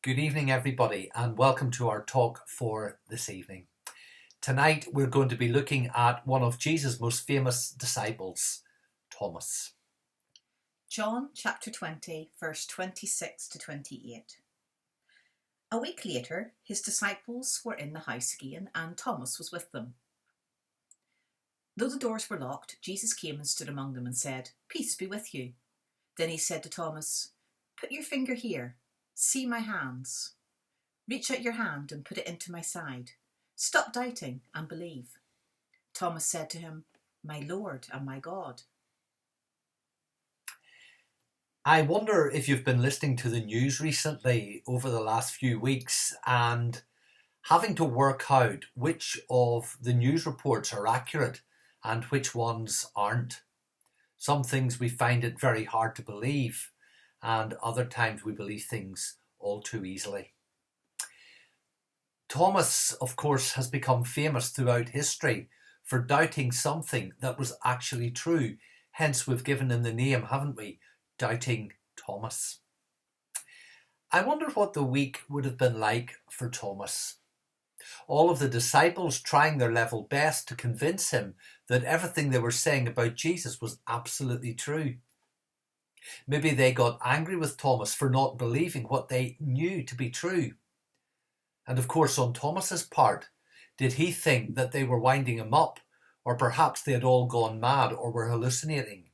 Good evening, everybody, and welcome to our talk for this evening. Tonight, we're going to be looking at one of Jesus' most famous disciples, Thomas. John chapter 20, verse 26 to 28. A week later, his disciples were in the house again, and Thomas was with them. Though the doors were locked, Jesus came and stood among them and said, "Peace be with you." Then he said to Thomas, "Put your finger here. See my hands. Reach out your hand and put it into my side. Stop doubting and believe." Thomas said to him, "My Lord and my God." I wonder if you've been listening to the news recently over the last few weeks and having to work out which of the news reports are accurate and which ones aren't. Some things we find it very hard to believe, and other times we believe things all too easily. Thomas, of course, has become famous throughout history for doubting something that was actually true. Hence, we've given him the name, haven't we? Doubting Thomas. I wonder what the week would have been like for Thomas. All of the disciples trying their level best to convince him that everything they were saying about Jesus was absolutely true. Maybe they got angry with Thomas for not believing what they knew to be true. And of course, on Thomas's part, did he think that they were winding him up, or perhaps they had all gone mad or were hallucinating?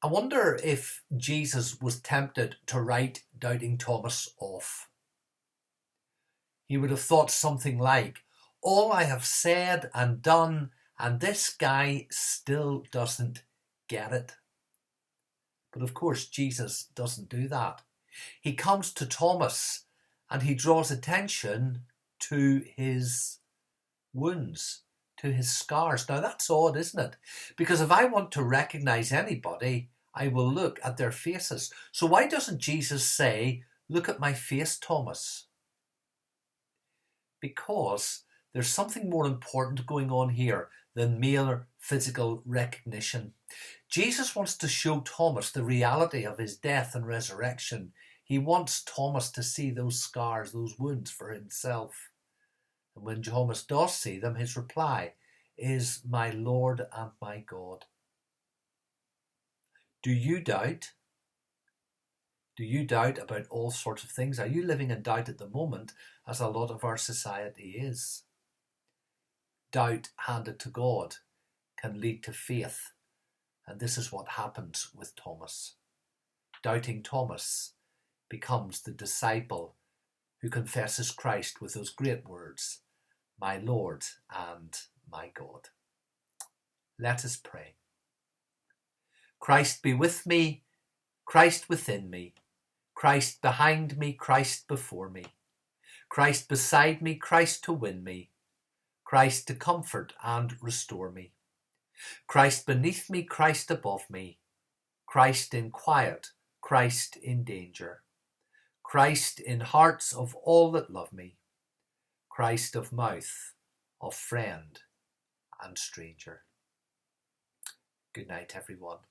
I wonder if Jesus was tempted to write doubting Thomas off. He would have thought something like, "All I have said and done, and this guy still doesn't get it." But of course, Jesus doesn't do that. He comes to Thomas and he draws attention to his wounds, to his scars. Now that's odd, isn't it? Because if I want to recognize anybody, I will look at their faces. So why doesn't Jesus say, "Look at my face, Thomas"? Because there's something more important going on here than mere physical recognition. Jesus wants to show Thomas the reality of his death and resurrection. He wants Thomas to see those scars, those wounds for himself. And when Thomas does see them, his reply is, "My Lord and my God." Do you doubt? Do you doubt about all sorts of things? Are you living in doubt at the moment, as a lot of our society is? Doubt handed to God can lead to faith. And this is what happens with Thomas. Doubting Thomas becomes the disciple who confesses Christ with those great words, "My Lord and my God." Let us pray. Christ be with me, Christ within me, Christ behind me, Christ before me, Christ beside me, Christ to win me, Christ to comfort and restore me, Christ beneath me, Christ above me, Christ in quiet, Christ in danger, Christ in hearts of all that love me, Christ of mouth, of friend and stranger. Good night, everyone.